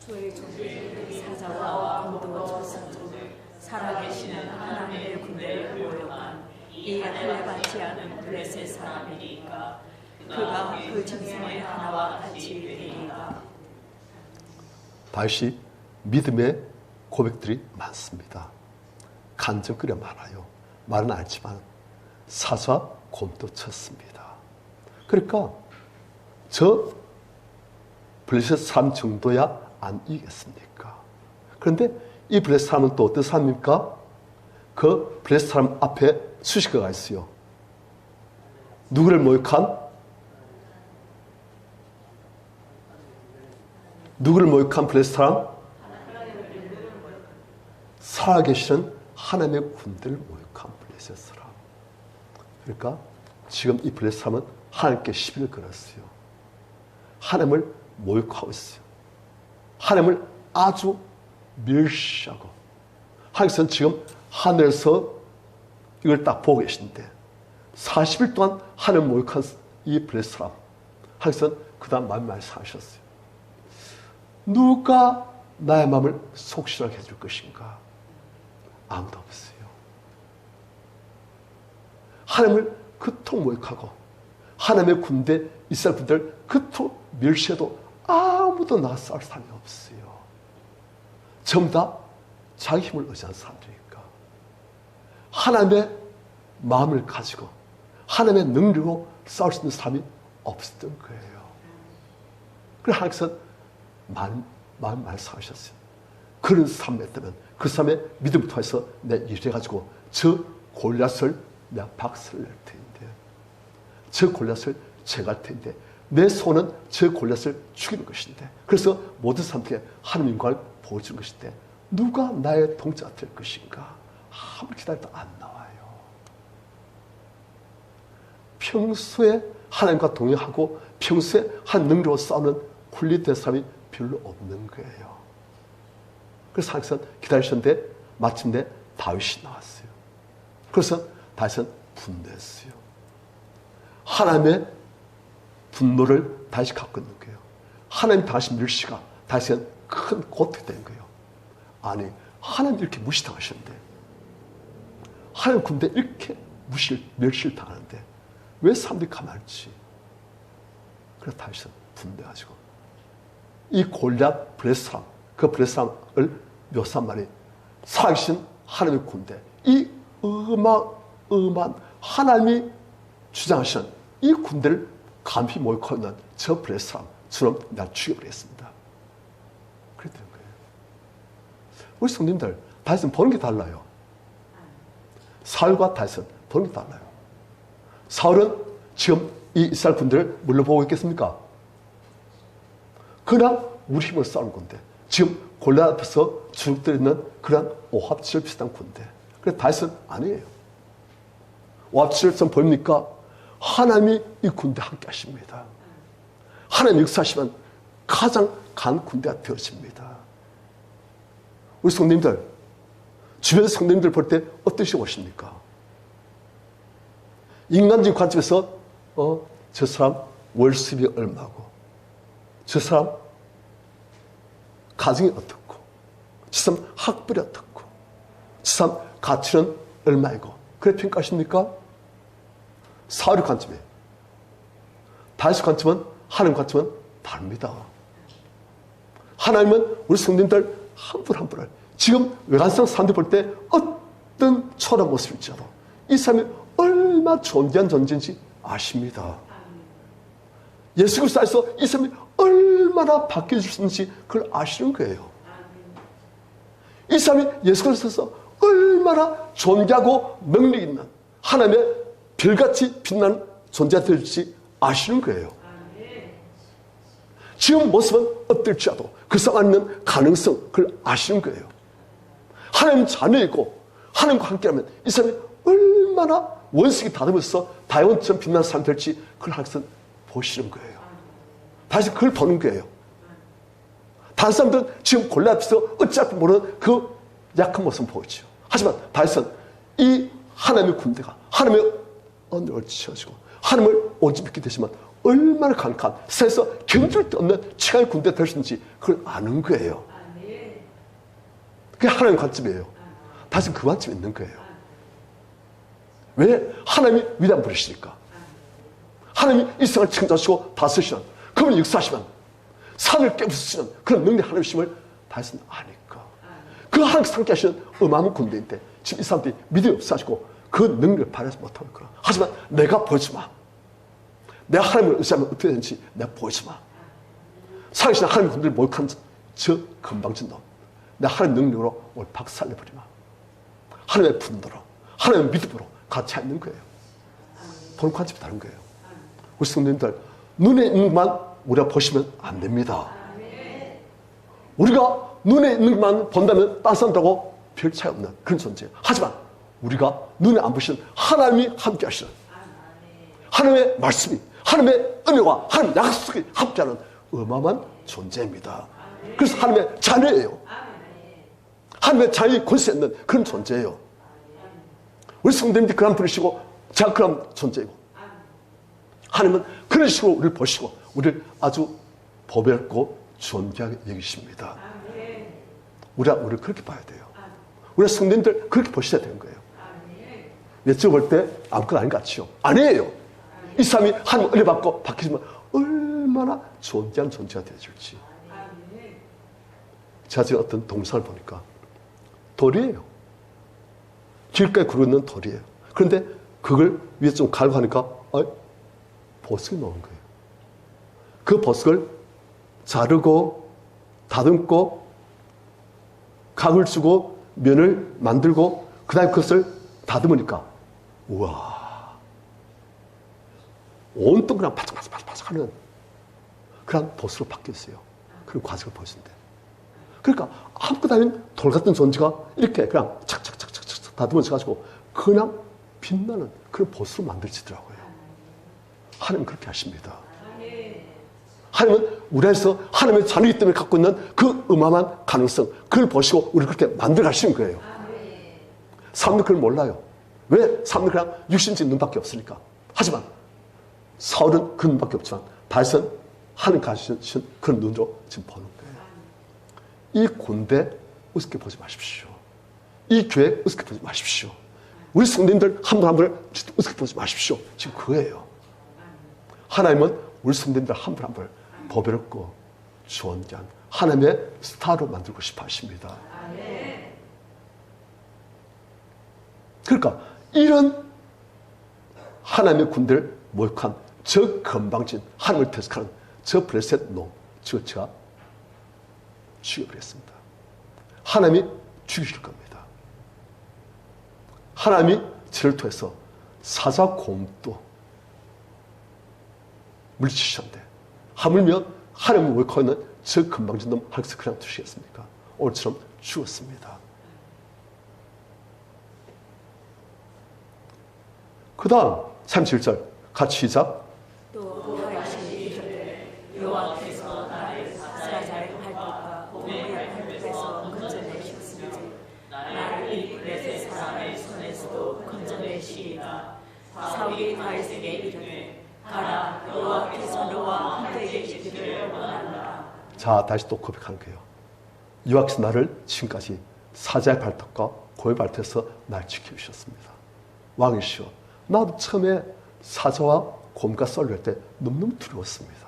주의 종이 사자와 곰도 쳤으므로 살아계시는 하나님의 군대를 모욕한 이 할례받지 않은 블레셋 사람이니까 그가 그 짐승의 하나와 같이 되리까. 다시 믿음의 고백들이 많습니다. 간증거리가 많아요. 말은 알지만 사자와 곰도 쳤습니다. 그러니까 저 블레셋 사람 정도야 안 이기겠습니까? 그런데 이 블레셋 사람은 또 어떤 사람입니까? 그 블레셋 사람 앞에 수식어가 있어요. 누구를 모욕한? 누구를 모욕한 블레셋 사람? 살아계시는 하나님의 군대를 모욕한 블레셋 사람. 그러니까 지금 이 블레셋 사람은 하나님께 시비를 걸었어요. 하나님을 모욕하고 있어요. 하나님을 아주 멸시하고, 하나님께서는 지금 하늘에서 이걸 딱 보고 계신데 40일 동안 하나님을 모욕한 이 블레셋 사람, 하나님께서는 그 다음 마음이 많이 상하셨어요. 누가 나의 마음을 속시하게 해줄 것인가? 아무도 없어요. 하나님을 그토록 모욕하고 하나님의 군대, 이스라엘 군대를 그토록 멸시해도 아무도 나가 싸울 사람이 없어요. 전부 다 자기 힘을 의지한 사람들이니까. 하나님의 마음을 가지고 하나님의 능력으로 싸울 수 있는 사람이 없었던 거예요. 그래서 하나님께서 마음 많이 상하셨어요. 그런 삶이었다면 그 삶의 믿음을 통해서 내가 이래가지고 저 골리앗을 내가 박살낼 텐데, 저 골리앗을 제거할 텐데, 내 손은 저 골리앗을 죽이는 것인데, 그래서 모든 사람들에게 하나님 영광을 보여주는 것인데 누가 나의 동자가 될 것인가? 아무리 기다려도 안 나와요. 평소에 하나님과 동행하고 평소에 한 능력으로 싸우는 훌리된 사람이 별로 없는 거예요. 그래서 하나님께서 기다리셨는데 마침내 다윗이 나왔어요. 그래서 다윗은 분노했어요. 하나님의 분노를 다윗이 갖고 있는 거예요. 하나님 당하신 멸시가 다윗은 큰 고통이 된 거예요. 아니, 하나님 이렇게 무시당하셨는데, 하나님 군대 이렇게 멸시를 당하는데 왜 사람들이 가만히 있지? 그래서 다윗은 분노해가지고 이 골리앗 블레셋 사람, 그 블레셋 사람을 묘사한 말이 살아계신 하나님의 군대, 이 어마어마한 하나님이 주장하시는 이 군대를 감히 모욕하고 있는 저 블레셋 사람, 저놈 내가 죽여버리겠습니다. 그랬던 거예요. 우리 성님들, 다윗은 보는 게 달라요. 사울과 다윗은 보는 게 달라요. 사울은 지금 이 이스라엘 군대를 물러보고 있겠습니까? 그냥 우리 힘으로 싸우는 건데, 지금 골리앗 앞에서 주눅들어 있는 그런 오합지졸 비슷한 군대. 그래서 다윗은 아니에요. 오합지졸처럼 보입니까? 하나님이 이 군대 함께 하십니다. 하나님 역사하시면 가장 강한 군대가 되어집니다. 우리 성도님들, 주변 성도님들 볼 때 어떠시고 보십니까? 인간적인 관점에서 저 사람 월 수입이 얼마고, 저 사람 가정이 어떻고, 저 사람 학벌이 어떻고, 저 사람 가치는 얼마이고, 그래 평가하십니까? 사울의 관점이에요. 다윗의 관점은, 하나님 관점은 다릅니다. 하나님은 우리 성도님들 한 분 한 분을 지금 외관상 사람들 볼 때 어떤 초라한 모습일지라도 이 사람이 얼마나 존귀한 존재인지 아십니다. 예수 그리스도 안에서 이 사람이 얼마나 바뀌어질 수 있는지 그걸 아시는 거예요. 이 사람이 예수 그리스도에서 얼마나 존귀하고 능력 있는 하나님의 별같이 빛나는 존재가 될지 아시는 거예요. 지금 모습은 어떨지라도 그 사람 안에 있는 가능성, 그걸 아시는 거예요. 하나님 자녀이고 하나님과 함께하면 이 사람이 얼마나 원색이 다르면서 다이언처럼 빛나는 사람이 될지 그걸 하나님께서 보시는 거예요. 다시 그걸 보는 거예요. 다른 사람들은 지금 골리앗 앞에서 어찌할지 모르는 그 약한 모습을 보이죠. 하지만 다윗은 이 하나님의 군대가 하나님의 언약을 지어지고 하나님을 오직 믿게 되시면 얼마나 강한 세상에서 견줄 데 없는 최강의 군대가 될 수 있는지 그걸 아는 거예요. 그게 하나님의 관점이에요. 다시 그 관점이 있는 거예요. 왜? 하나님이 위대한 분이시니까. 하나님이 이 세상을 창조하시고 다스리시는, 그분이 역사하시면 산을 깨부수시는 그런 능력 하나님이심을 다윗은 아니까. 그 하나님께서 함께 하시는 어마어마한 군대인데 지금 이 사람들이 믿음이 없어가지고 그 능력을 발휘하지 못하는 거야. 하지만 내가 보여주지 마. 내가 하나님을 의지하면 어떻게 되는지 내가 보여주지 마. 살아계신 하나님 군대를 모욕한 저 건방진 놈, 내가 하나님 능력으로 오늘 박살내버리마. 하나님의 분노로, 하나님의 믿음으로 같이 있는 거예요. 보는 관점이 다른 거예요. 우리 성도님들, 눈에 있는 것만 우리가 보시면 안 됩니다. 우리가 눈에 있는 것만 본다면 딴 사람들하고 별 차이 없는 그런 존재예요. 하지만 우리가 눈에 안 보시는 하나님이 함께 하시는, 하나님의 말씀이, 하나님의 은혜와 하나님의 약속이 합자는 어마어마한 존재입니다. 그래서 하나님의 자녀예요. 하나님의 자녀의 권세 있는 그런 존재예요. 우리 성도님들이 그런 분이시고 제가 그런 존재이고, 하나님은 그런 식으로 우리를 보시고 우리를 아주 보배롭고 존귀하게 여기십니다. 우리가 우리를 그렇게 봐야 돼요. 우리 성도님들 그렇게 보셔야 되는 거예요. 예측 볼 때 아무것도 아닌 것 같지요? 아니에요. 이 사람이 하나님 은혜 받고 바뀌지만 얼마나 존귀한 존재가 되어줄지. 제가 지금 어떤 동상을 보니까 돌이에요. 길가에 굴고 있는 돌이에요. 그런데 그걸 위에 좀 갈고 하니까 보석이 나온 거예요. 그 보석을 자르고 다듬고 각을 주고 면을 만들고 그 다음에 그것을 다듬으니까 우와, 온통 그냥 바삭바삭바삭 하는 그런 보석으로 바뀌었어요. 그런 과정을 보여준대. 그러니까 아무것도 아닌 돌 같은 존재가 이렇게 그냥 착착착착착 다듬어져가지고 그냥 빛나는 그런 보석으로 만들어지더라고요. 하나님은 그렇게 하십니다. 하나님은 우리에서 하나님의 자녀이기 때문에 갖고 있는 그 어마어마한 가능성, 그걸 보시고 우리를 그렇게 만들어 가시는 거예요. 사람들은 그걸 몰라요. 왜? 사람들은 그냥 육신적인 눈밖에 없으니까. 하지만 사울은 그 눈밖에 없지만 다윗은 하나님 가지신 그런 눈으로 지금 보는 거예요. 이 군대 우습게 보지 마십시오. 이 교회 우습게 보지 마십시오. 우리 성도님들 한 분 한 분을 우습게 보지 마십시오. 지금 그거예요. 하나님은 우리 성도님들 한 분 한 분을 보배롭고 존귀한 하나님의 스타로 만들고 싶어 하십니다. 그러니까 이런 하나님의 군대를 모욕한 저 건방진 하나님을 대적하는 저 블레셋 놈, 제가 죽여버렸습니다. 하나님이 죽이실 겁니다. 하나님이 저를 통해서 사자 곰도 물리치셨는데 하물며 하나님을 모욕하고 있는 저 건방진 놈 하나님께서 그냥 두시겠습니까? 오늘처럼 죽었습니다. 그 다음 37절 같이 시작. 또 다윗이 이르되 여호와께서 나를 사자의 발톱과 곰의 발톱에서 건져내셨으니 나를 이 블레셋 사람의 손에서도 건져내시리라. 사울이 다윗에게 이르되 가라, 여호와께서 너와 함께 계시기를 원하노라. 자, 다시 또 고백한 거예요. 여호와께서 나를 지금까지 사자의 발톱과 곰의 발톱에서 날 지켜주셨습니다. 왕이시여, 나도 처음에 사자와 곰과 썰릴 때 너무너무 두려웠습니다.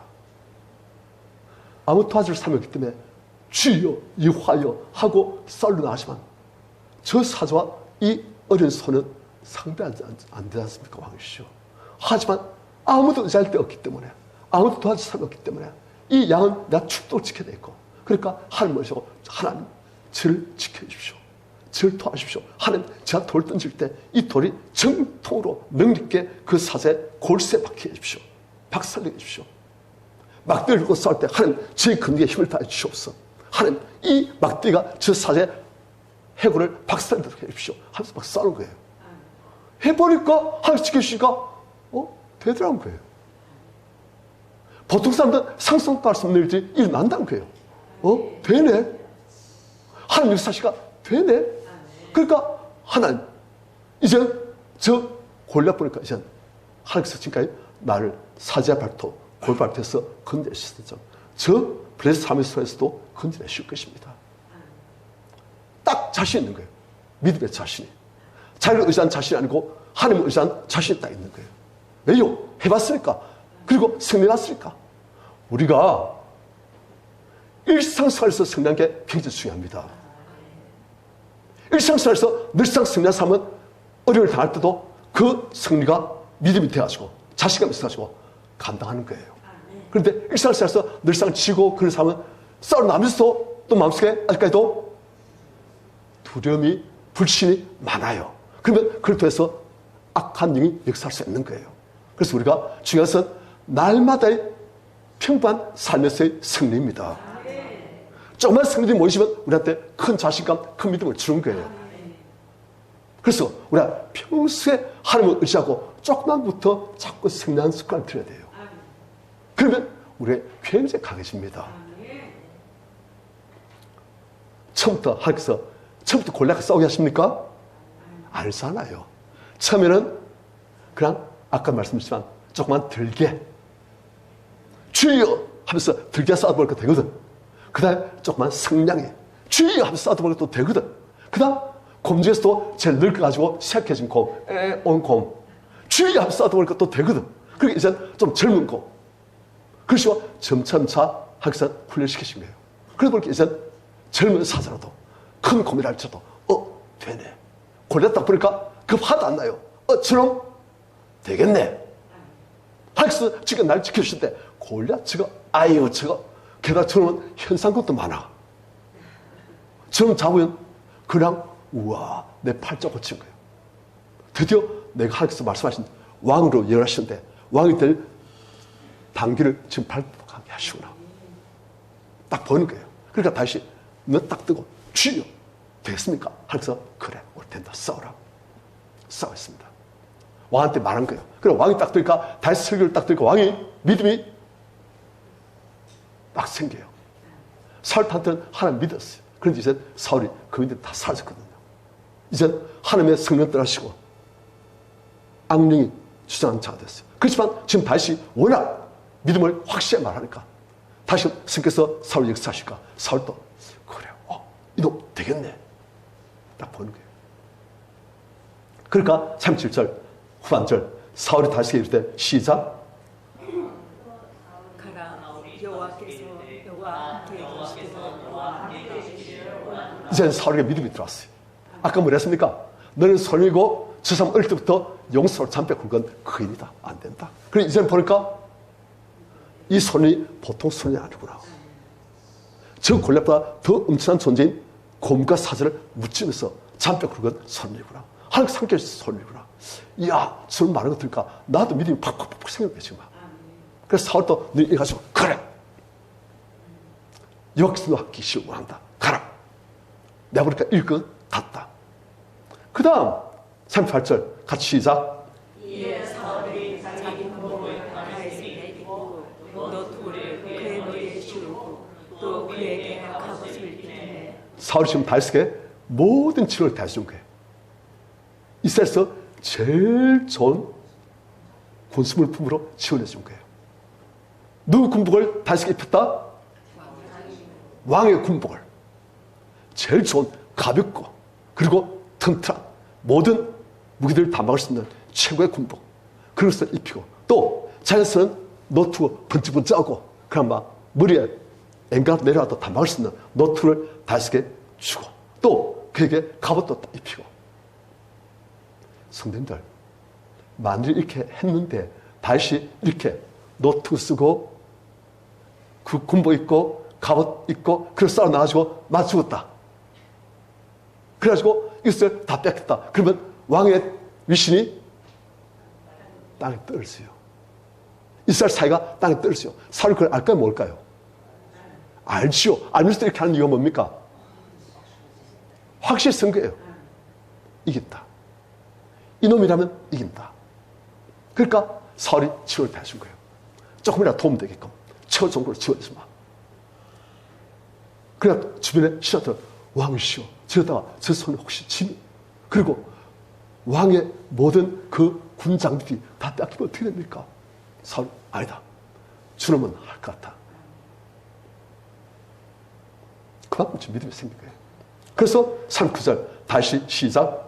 아무 도와줄 사람이 없기 때문에 주여 여호와여 하고 썰려 나가지만 저 사자와 이 어린 소는 상대하지 안 되지 않습니까, 왕이시여. 하지만 아무도 의지할 데 없기 때문에, 아무도 도와줄 사람이 없기 때문에 이 양은 내가 축도를 지켜야 되고, 그러니까 하나님 모시고 하나님 저를 지켜주십시오. 저를 도와주십시오. 하나님, 제가 돌 던질 때 이 돌이 정통으로 능력있게 그 사자의 골수에 박히게 해주십시오. 박살내게 해주십시오. 막대를 들고 싸울 때 하나님, 제 근육에 힘을 다해 주시옵소서. 하나님, 이 막대가 저 사자의 해골을 박살내도록 해주십시오. 하면서 막 싸우는 거예요. 해보니까 하나님 지켜주시니까 되더라는 거예요. 보통 사람들은 상상도 할 수 없는 일들이 일어난다는 거예요. 되네. 하나님 역사시가 되네. 그러니까 하나님, 이제 저 골리앗 보니까 이제 하나님께서 지금까지 나를 사자의 발톱, 골 발톱에서 건져내셨죠. 저 블레셋 사람의 손에서도 건져내실 것입니다. 딱 자신 있는 거예요. 믿음의 자신이. 자기를 의지한 자신이 아니고 하나님을 의지한 자신이 딱 있는 거예요. 왜요? 해봤으니까. 그리고 승리났으니까. 우리가 일상생활에서 승리한 게 굉장히 중요합니다. 일상생활에서 늘상 승리한 사람은 어려움을 당할 때도 그 승리가 믿음이 돼가지고 자신감이 있어가지고 감당하는 거예요. 그런데 일상생활에서 늘상 지고 그런 사람은 싸워나면서도 또 마음속에 아직까지도 두려움이, 불신이 많아요. 그러면 그걸 통해서 악한 영이 역사할 수 있는 거예요. 그래서 우리가 중요한 것은 날마다의 평범한 삶에서의 승리입니다. 조금만 승리들이 모이시면 우리한테 큰 자신감, 큰 믿음을 주는 거예요. 그래서 우리가 평소에 하나님을 의지하고 조금만부터 자꾸 성장하는 습관을 들여야 돼요. 그러면 우리가 굉장히 강해집니다. 처음부터 하나님께서 처음부터 골리앗과 싸우게 하십니까? 아니잖아요. 처음에는 그냥 아까 말씀드렸지만 조금만 들게 주여 하면서 들게 싸워보니까 되거든. 그 다음에 조금만 성량해 주여 하면서 싸워보니까 또 되거든. 그 다음 곰 중에서도 제일 늙어가지고 시약해진 곰, 온 곰 주여 하면서 싸워보니까 또 되거든. 그리고 이제 좀 젊은 곰. 그러시고 점차 하기서 훈련시키신 거예요. 그러다 보니까 이제 젊은 사자라도 큰 곰이라 할지라도 되네. 골리앗 딱 보니까 겁 하도 안 나요. 저놈 되겠네. 하나님께서 지금 날 지켜주실 때 골리앗 저거 아이고 저거 게다가 저놈은 현상금도 많아. 저놈 잡으면 그냥 우와 내 팔자 고친 거예요. 드디어 내가 하나님께서 말씀하신 왕으로 예언하시는데 왕이 될 단기를 지금 발표하게 하시구나. 딱 보는 거예요. 그러니까 다시 너 딱 뜨고 주여 되겠습니까? 하면서 그래 올 텐다 싸워라. 싸웠습니다. 왕한테 말한 거예요. 그래 왕이 딱 뜨니까 다시 설교를 딱 뜨니까 왕이 믿음이 딱 생겨요. 사울한테는 하나님 믿었어요. 그런데 이제 사울이 그 믿음 다 사라졌거든요. 이제 하나님의 성령 떠나시고 악령이 주장하는 자가 됐어요. 그렇지만 지금 다시 워낙 믿음을 확실히 말하니까 다시 성께서 사울 역사하실까? 사울도 그래 이놈 되겠네. 딱 보는 거예요. 그러니까 37절 후반절 사울이 다시 이럴 때 시작. 가라 여호와께서 여호와 함께 계시기를. 이제 사울에게 믿음이 들어왔어요. 아까 뭐라 했습니까? 너는 솔미고 저 사람 어릴 때부터 용서로 잠배 굵은 거인이다. 안 된다. 그래 이제는 보니까 이 손이 보통 손이 아니구나. 저 골리앗보다 더 엄청난 존재인 곰과 사자를 묻히면서 잠배 굵은 손이구나. 하나님 삼켜 주신 손이구나. 이야, 저런 말하는 거 들으니까 나도 믿음이 팍팍팍 생긴 거야 지금. 그래서 사울도 눈이 가지고 그래. 여기서 너 기시를 원한다. 가라. 내가 보니까 일것 같다. 그 다음 38절 같이 시작. 이에 사울이 자기 몸을 다윗에게 내리고 노트를 그의 머리에 씌우고 또 그에게 갑옷을 입히매. 사울이 지금 다윗에게 모든 치료를 다 해준 거예요. 이스라엘에서 제일 좋은 군수물품으로 지원해 준 거예요. 누구 군복을 다윗에게 입혔다? 왕의 군복을. 제일 좋은 가볍고 그리고 튼튼한 모든 무기들을 다 막을 수 있는 최고의 군복. 그것을 입히고 또 자연스러운 노트 번쩍번쩍하고 그냥 막 머리에 앵가 내려와도 다 막을 수 있는 노트를 다윗에게 주고 또 그에게 갑옷도 입히고. 성도님들 만일 이렇게 했는데 다윗이 이렇게 노트 쓰고 그 군복 입고 갑옷 입고 그걸 싸워 나가지고 나 죽었다. 그래가지고 이것을 다 뺏겼다. 그러면 왕의 위신이 땅에 떨어져요. 이스라엘 사이가 땅에 떨어져요. 사울이 그걸 알까요? 뭘까요? 알지요. 알면서도 이렇게 하는 이유가 뭡니까? 확실히 쓴 거예요. 이긴다. 이놈이라면 이긴다. 그러니까 사울이 치료를 다 해준 거예요. 조금이라도 도움 되게끔 최고 정도로 지원해서 막. 그래 주변에 신하들 왕이시여 저러다가 저 손에 혹시 짐이 그리고 왕의 모든 그 군장들이 다 뺏기면 어떻게 됩니까? 사울 아니다. 주님은 할 것 같다. 그만큼 좀 믿음이 생긴 거예요. 그래서 39절 다시 시작.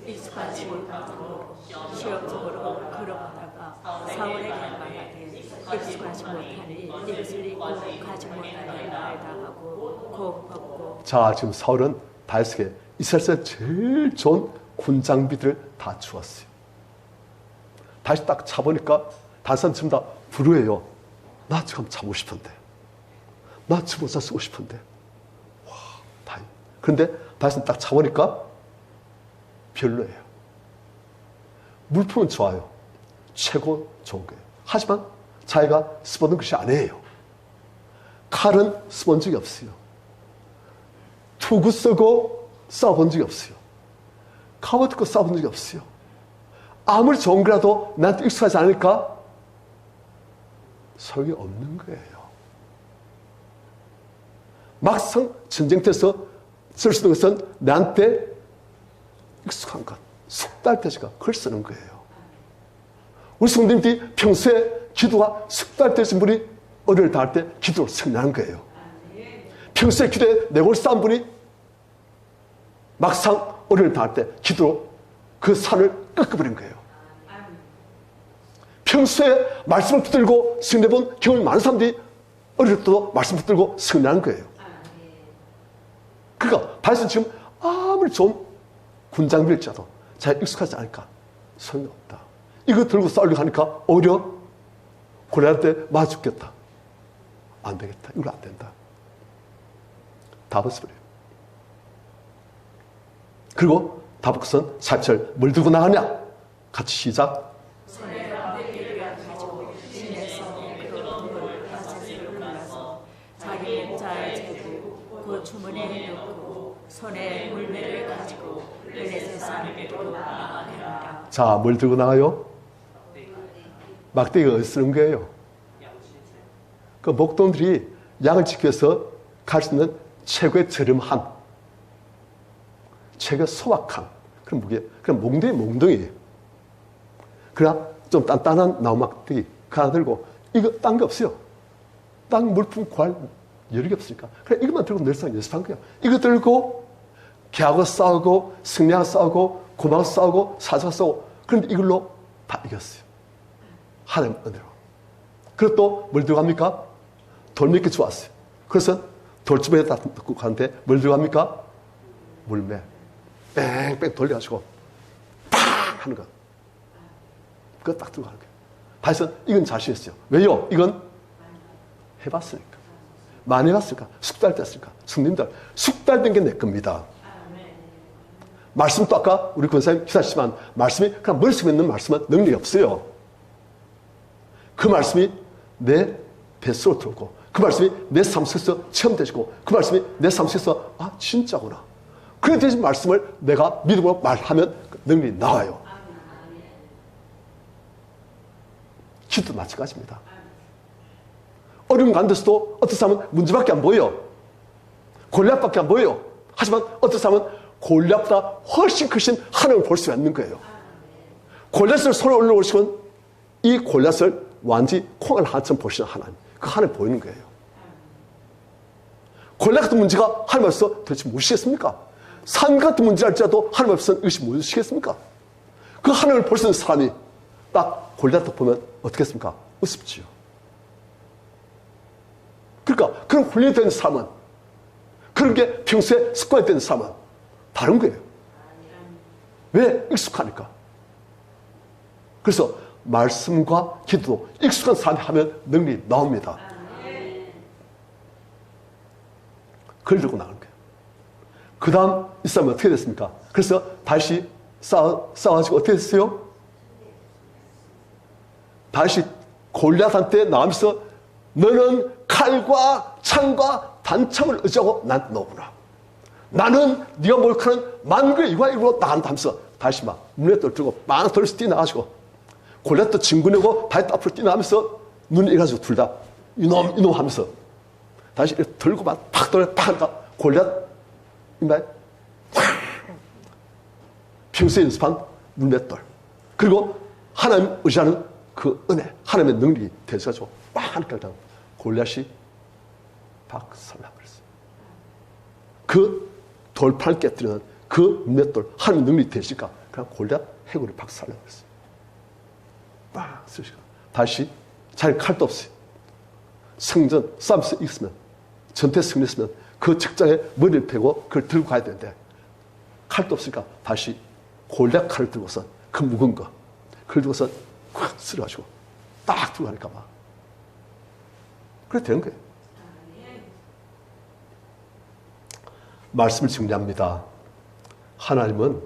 익숙하지 못하고 시험적으로 걸어가다가 사울에게 말하되 익숙하지 못하니 이것을 입고 가지 못하니 말다 하고 곧 벗고. 자 지금 사울은 다윗에게 이스라엘에서 제일 좋은 군장비들을 다 주었어요. 다시 딱 차보니까 다른 사람 전부 다 불우해요. 나 지금 차고 싶은데 나 지보자 쓰고 싶은데 와 다윗. 그런데 다윗은 딱 차보니까 별로예요. 물품은 좋아요. 최고 좋은 거예요. 하지만 자기가 써보는 것이 아니에요. 칼은 써본 적이 없어요. 투구 쓰고 싸워본 적이 없어요. 카보 듣고 싸워본 적이 없어요. 아무리 좋은 거라도 나한테 익숙하지 않으니까 소용이 없는 거예요. 막상 전쟁터에서 쓸 수 있는 것은 나한테 익숙한 것, 숙달돼지가 그걸 쓰는 거예요. 우리 성도님들이 평소에 기도가 숙달되신 분이 어려를 당할 때 기도로 승리하는 거예요. 평소에 기도에 내골 쌓은 분이 막상 어려를 당할 때 기도로 그 산을 꺾어버린 거예요. 평소에 말씀을 붙들고 승리해본 경험이 많은 사람들이 어릴 때도 말씀 붙들고 승리하는 거예요. 그러니까 바에서는 지금 아무리 좋은 군장비일지라도 잘 익숙하지 않으니까 소용이 없다. 이거 들고 싸우려고 하니까 오히려 골리앗한테 맞아 죽겠다. 안 되겠다. 이거 안 된다. 다 벗어버려요. 그리고 다 벗고선 살철 뭘 들고 나가냐? 같이 시작. 자기 목자의 재고 그 주머니에 넣고 손에 물매를 가지고 블레셋 사람에게로 나아가게 하라. 자, 뭘 들고 나가요? 막대기가 어디 쓰는 거예요? 그 목동들이 양을 지키기 위해서 갈 수 있는 최고의 저렴한, 최고의 소박한 그런 무게, 그런 몽둥이에요. 그러나 좀 단단한 나무 막대기 하나 들고, 이거 딴 게 없어요. 딴 물품 구할 여력이 없으니까. 그래, 이것만 들고 늘상 연습한 거야. 이거 들고 개하고 싸우고 승리하고 싸우고 고마워 싸우고 사자가 싸우고, 그런데 이걸로 다 이겼어요. 하나님 은혜로. 그리고 또 뭘 들고 갑니까? 돌 몇 개 주웠어요. 그래서 돌집에다 넣고 가는데 뭘 들고 갑니까? 물매. 뺑뺑 돌려가지고 팡 하는 거. 그거 딱 들고 가는 거예요. 그래서 이건 자신 있어요. 왜요? 이건 해봤으니까. 많이 해봤으니까. 숙달됐으니까. 성님들, 숙달된 게 내 겁니다. 말씀도 아까 우리 권사님 기사시지만 말씀이 그냥 머릿속에 있는 말씀은 능력이 없어요. 그 말씀이 내 뱃속으로 들어오고, 그 말씀이 내 삶 속에서 체험되시고, 그 말씀이 내 삶 속에서 아 진짜구나. 그래 되신 말씀을 내가 믿음으로 말하면 능력이 나와요. 기도 마찬가지입니다. 어려운 가운데서도 어떤 사람은 문제밖에 안 보여. 골리앗밖에 안 보여. 하지만 어떤 사람은 골리앗보다 훨씬 크신 하나님을 볼 수가 있는 거예요. 골리앗을 손에 올려오시면 이 골리앗을 완전히 콩알 하나처럼 보시는 하나님. 그 하나님 보이는 거예요. 골리앗 같은 문제가 하나님 앞에서 도대체 무엇이겠습니까? 산 같은 문제 할지라도 하나님 앞에서는 이것이 무엇이겠습니까? 그 하나님을 볼 수 있는 사람이 딱 골리앗을 보면 어떻겠습니까? 우습지요. 그러니까 그런 훈련이 되는 사람은, 그런 게 평소에 습관이 되는 사람은 다른 거예요. 왜? 익숙하니까. 그래서 말씀과 기도 익숙한 사람이 하면 능력이 나옵니다. 그걸 들고 나가는 거예요. 그 다음 이 사람은 어떻게 됐습니까? 그래서 다시 싸워가지고 어떻게 됐어요? 다시 골리앗한테 나오면서 너는 칼과 창과 단창을 의지하고 나한테 나오구나. 나는 네가 목욕하는 만국의 이와 이루로 나간다면서 다시 막 눈에 떨뜨고 빵 돌려서 뛰어나가지고 골리앗도 진군하고 다시 앞으로 뛰어나가면서 눈이 익어가지고 둘 다 이놈 하면서 다시 이렇게 들고만 팍 돌려 팍 하니까 골리앗 이마에 평소에 연습한 눈맷돌, 그리고 하나님 의지하는 그 은혜, 하나님의 능력이 되셔가지고 빡 하니까 골리앗이 박살나버렸어요. 그 돌판을 깨뜨리는 그 눈맷돌, 하나님의 능력이 되시니까 그냥 골리앗 해골이 박살나버렸어요. 빡 쓰시고 다시 자기 칼도 없어요. 성전 싸움에서 이겼으면, 전투에 승리했으면 그 직장에 머리를 패고 그걸 들고 가야 되는데 칼도 없으니까 다시 골리앗 칼을 들고서 그 묵은 거 그걸 들고서 콱 쓸어가지고 딱 들고 가니까 막 그래 되는 거예요. 말씀을 정리합니다. 하나님은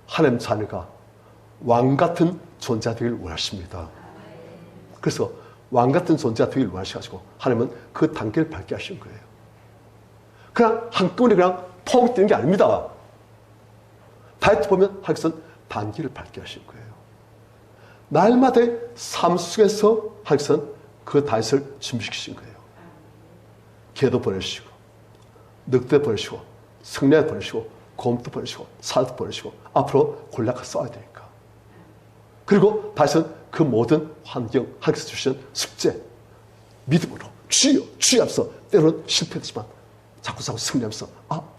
하나님 자녀가 왕 같은 존재가 되기를 원하십니다. 그래서 왕 같은 존재가 되기를 원하셔가지고 하나님은 그 단계를 밟게 하신 거예요. 그냥 한꺼번에 그냥 펑 뛰는 게 아닙니다. 다이어트 보면 하나님께서는 단계를 밟게 하신 거예요. 날마다의 삶 속에서 하나님께서는 그 다이어트를 준비시키신 거예요. 개도 버리시고, 늑대 버리시고, 성내 버리시고, 곰도 버리시고, 살도 버리시고, 앞으로 골략과 싸워야 되니까. 그리고 다시는 그 모든 환경, 하나님께서 주신 숙제, 믿음으로 주여, 주여 하면서 때로는 실패했지만 자꾸 승리하면서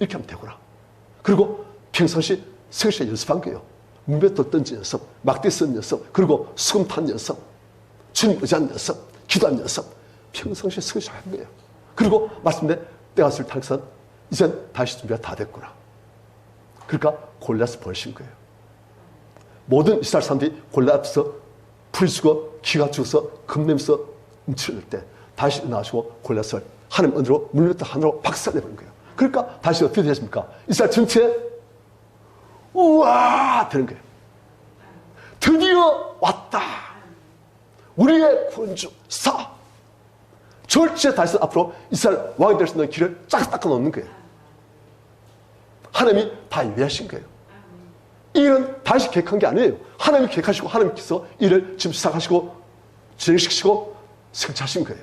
이렇게 하면 되구나. 그리고 평상시 생시에 연습한 거예요. 문배돌 던진 연습, 막대 쓰는 연습, 그리고 수금 탄 연습, 주님 의지한 연습, 기도한 연습, 평상시에 생시 한 거예요. 그리고 말씀대 때가 왔을 때 이젠 다시 준비가 다 됐구나. 그러니까 골리앗을 버리신 거예요. 모든 이스라엘 사람들이 골리앗 앞에서 풀이 죽어 기가 죽어서 금냄서 움츠릴 때 다시 일어나시고 골리앗을 하나님 은혜로 물렸다 하나로 박살내버린 거예요. 그러니까 다시 어떻게 되십니까? 이스라엘 전체에 우와 되는 거예요. 드디어 왔다. 우리의 군주 사. 절제 다시 앞으로 이스라엘 왕이 될 수 있는 길을 쫙 닦아 놓는 거예요. 하나님이 다 예비하신 거예요. 이 일은 다시 계획한 게 아니에요. 하나님이 계획하시고 하나님께서 일을 지금 시작하시고 진행시키시고 성취하신 거예요.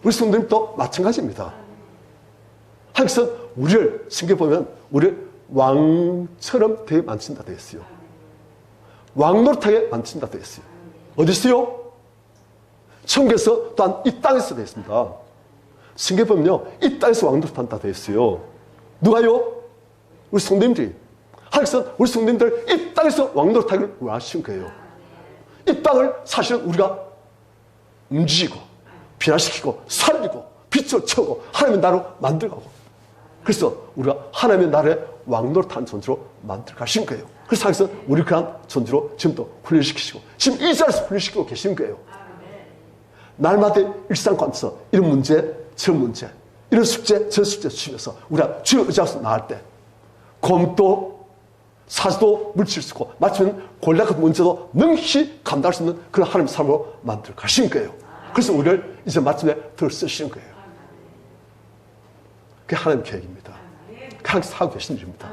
우리 성도님도 마찬가지입니다. 하나님께서 우리를 생겨보면 우리를 왕처럼 되게 만든다 되어 있어요. 왕노릇하게 만든다 되어 있어요. 어디 있어요? 천국에서 또한 이 땅에서 되어 있습니다. 생겨보면요, 이 땅에서 왕노릇한다 되어 있어요. 누가요? 우리 성도님들이. 하나님께서 우리 성도님들 이 땅에서 왕노릇하기를 원하신 거예요. 이 땅을 사실은 우리가 움직이고 변화시키고 살리고 빛을 채우고 하나님의 나라로 만들어가고, 그래서 우리가 하나님의 나라의 왕노릇하는 존재로 만들어 가신 거예요. 그래서 하나님께서 우리 그런 존재로 지금도 훈련시키시고 지금 이 자리에서 훈련시키고 계신 거예요. 날마다 일상 가운데서 이런 문제 저런 문제, 이런 숙제 저런 숙제 주시면서 우리가 주의 의지하면서 나갈 때 곰도 사지도 물칠 수 있고 마치면 골략 같은 문제도 능히 감당할 수 있는 그런 하나님의 삶으로 만들어 가신 거예요. 그래서 우리를 이제 마침내 덜 쓰시는 거예요. 그게 하나님 계획입니다. 하나님께서 하고 계신 일입니다.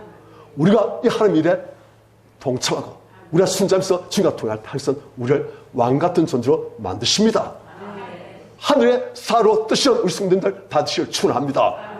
우리가 이 하나님 일에 동참하고 우리가 순자면서 주님과 동행할 때 하나님께서는 우리를 왕같은 존재로 만드십니다. 하늘의 사로 뜻이온 우리 성도님들 다 드시길 축원합니다.